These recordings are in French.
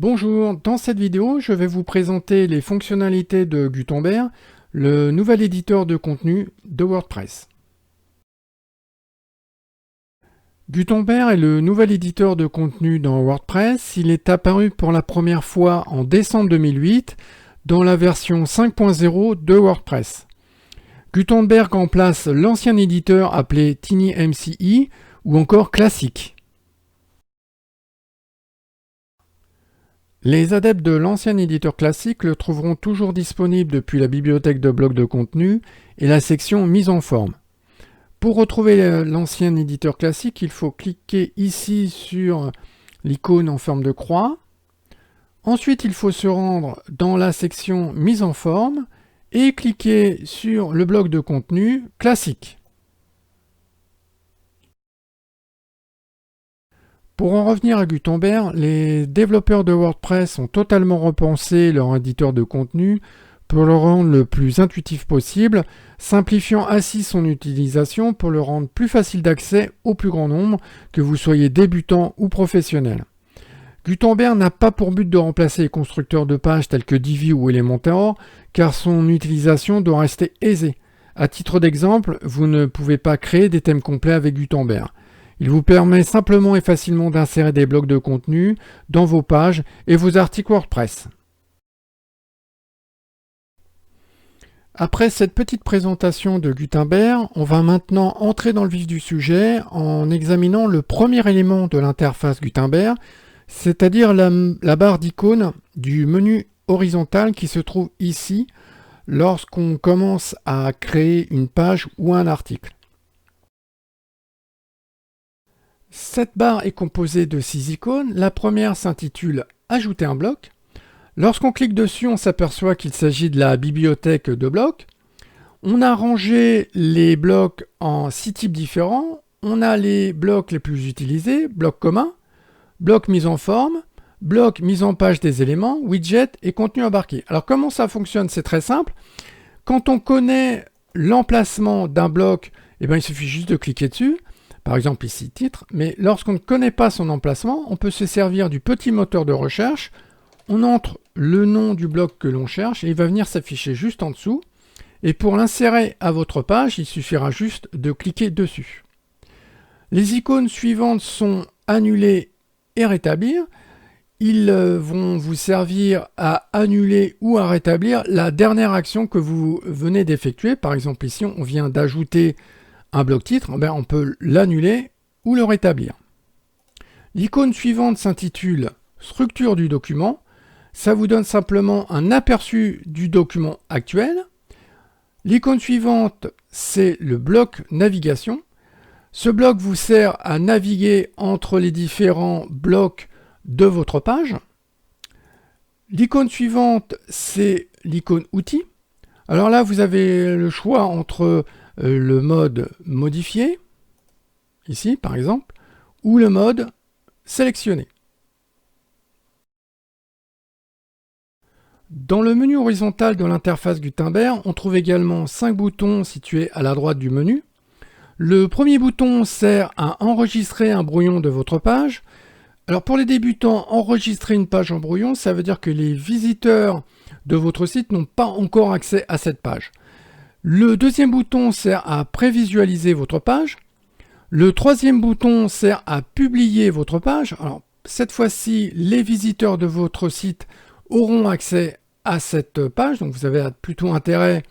Bonjour, dans cette vidéo, je vais vous présenter les fonctionnalités de Gutenberg, le nouvel éditeur de contenu de WordPress. Gutenberg est le nouvel éditeur de contenu dans WordPress. Il est apparu pour la première fois en décembre 2008 dans la version 5.0 de WordPress. Gutenberg remplace l'ancien éditeur appelé TinyMCE ou encore Classic. Les adeptes de l'ancien éditeur classique le trouveront toujours disponible depuis la bibliothèque de blocs de contenu et la section mise en forme. Pour retrouver l'ancien éditeur classique, il faut cliquer ici sur l'icône en forme de croix. Ensuite, il faut se rendre dans la section mise en forme et cliquer sur le bloc de contenu classique. Pour en revenir à Gutenberg, les développeurs de WordPress ont totalement repensé leur éditeur de contenu pour le rendre le plus intuitif possible, simplifiant ainsi son utilisation pour le rendre plus facile d'accès au plus grand nombre, que vous soyez débutant ou professionnel. Gutenberg n'a pas pour but de remplacer les constructeurs de pages tels que Divi ou Elementor, car son utilisation doit rester aisée. À titre d'exemple, vous ne pouvez pas créer des thèmes complets avec Gutenberg. Il vous permet simplement et facilement d'insérer des blocs de contenu dans vos pages et vos articles WordPress. Après cette petite présentation de Gutenberg, on va maintenant entrer dans le vif du sujet en examinant le premier élément de l'interface Gutenberg, c'est-à-dire la barre d'icônes du menu horizontal qui se trouve ici lorsqu'on commence à créer une page ou un article. Cette barre est composée de 6 icônes. La première s'intitule « Ajouter un bloc ». Lorsqu'on clique dessus, on s'aperçoit qu'il s'agit de la bibliothèque de blocs. On a rangé les blocs en 6 types différents. On a les blocs les plus utilisés, blocs communs, blocs mis en forme, blocs mis en page des éléments, widgets et contenu embarqué. Alors comment ça fonctionne? C'est très simple. Quand on connaît l'emplacement d'un bloc, il suffit juste de cliquer dessus. Par exemple ici titre, mais lorsqu'on ne connaît pas son emplacement, on peut se servir du petit moteur de recherche, on entre le nom du bloc que l'on cherche et il va venir s'afficher juste en dessous, et pour l'insérer à votre page, il suffira juste de cliquer dessus. Les icônes suivantes sont annuler et rétablir. Ils vont vous servir à annuler ou à rétablir la dernière action que vous venez d'effectuer. Par exemple ici, on vient d'ajouter un bloc titre, on peut l'annuler ou le rétablir. L'icône suivante s'intitule Structure du document. Ça vous donne simplement un aperçu du document actuel. L'icône suivante, c'est le bloc navigation. Ce bloc vous sert à naviguer entre les différents blocs de votre page. L'icône suivante, c'est l'icône outils. Alors là, vous avez le choix entre le mode modifié, ici par exemple, ou le mode sélectionné. Dans le menu horizontal de l'interface Gutenberg, on trouve également 5 boutons situés à la droite du menu. Le premier bouton sert à enregistrer un brouillon de votre page. Alors pour les débutants, enregistrer une page en brouillon, ça veut dire que les visiteurs de votre site n'ont pas encore accès à cette page. Le deuxième bouton sert à prévisualiser votre page. Le troisième bouton sert à publier votre page. Alors, cette fois-ci, les visiteurs de votre site auront accès à cette page. Donc, vous avez plutôt intérêt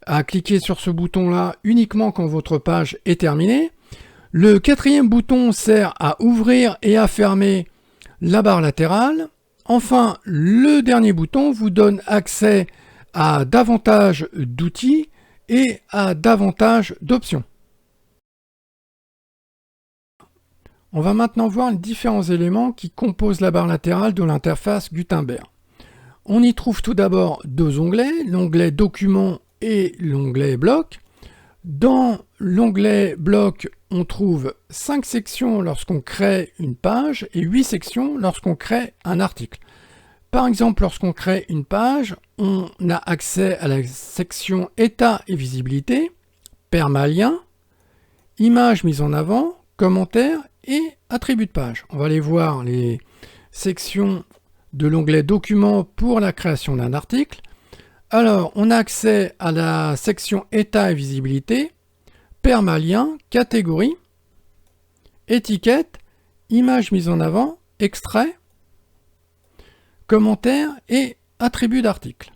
à cliquer sur ce bouton-là uniquement quand votre page est terminée. Le quatrième bouton sert à ouvrir et à fermer la barre latérale. Enfin, le dernier bouton vous donne accès à davantage d'outils et à davantage d'options. On va maintenant voir les différents éléments qui composent la barre latérale de l'interface Gutenberg. On y trouve tout d'abord 2 onglets, l'onglet Documents et l'onglet Blocs. Dans l'onglet Blocs, on trouve 5 sections lorsqu'on crée une page et 8 sections lorsqu'on crée un article. Par exemple, lorsqu'on crée une page, on a accès à la section État et visibilité, permalien, images mises en avant, commentaires et attributs de page. On va aller voir les sections de l'onglet Documents pour la création d'un article. Alors, on a accès à la section État et visibilité, permalien, catégorie, étiquette, image mise en avant, extrait, commentaires et attributs d'article.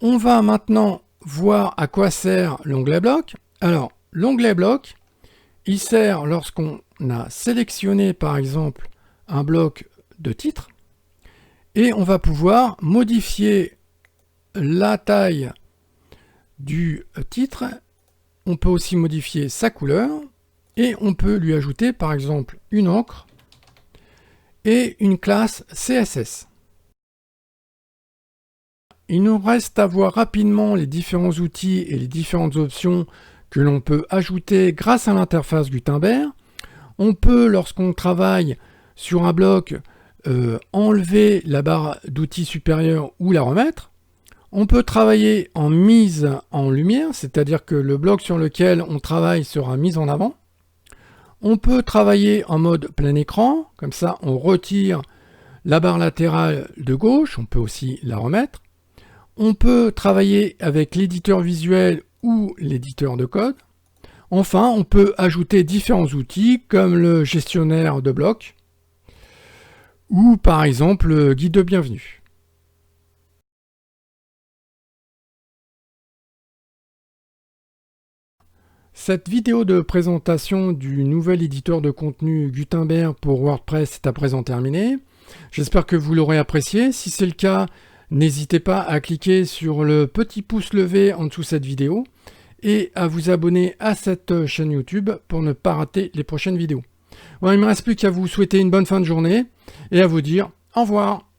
On va maintenant voir à quoi sert l'onglet bloc. Alors, l'onglet bloc, il sert lorsqu'on a sélectionné par exemple un bloc de titre et on va pouvoir modifier la taille du titre. On peut aussi modifier sa couleur et on peut lui ajouter par exemple une encre et une classe CSS. Il nous reste à voir rapidement les différents outils et les différentes options que l'on peut ajouter grâce à l'interface Gutenberg. On peut, lorsqu'on travaille sur un bloc, enlever la barre d'outils supérieure ou la remettre. On peut travailler en mise en lumière, c'est-à-dire que le bloc sur lequel on travaille sera mis en avant. On peut travailler en mode plein écran, comme ça on retire la barre latérale de gauche, on peut aussi la remettre. On peut travailler avec l'éditeur visuel ou l'éditeur de code. Enfin, on peut ajouter différents outils comme le gestionnaire de blocs ou par exemple le guide de bienvenue. Cette vidéo de présentation du nouvel éditeur de contenu Gutenberg pour WordPress est à présent terminée. J'espère que vous l'aurez apprécié. Si c'est le cas, n'hésitez pas à cliquer sur le petit pouce levé en dessous de cette vidéo et à vous abonner à cette chaîne YouTube pour ne pas rater les prochaines vidéos. Bon, il ne me reste plus qu'à vous souhaiter une bonne fin de journée et à vous dire au revoir.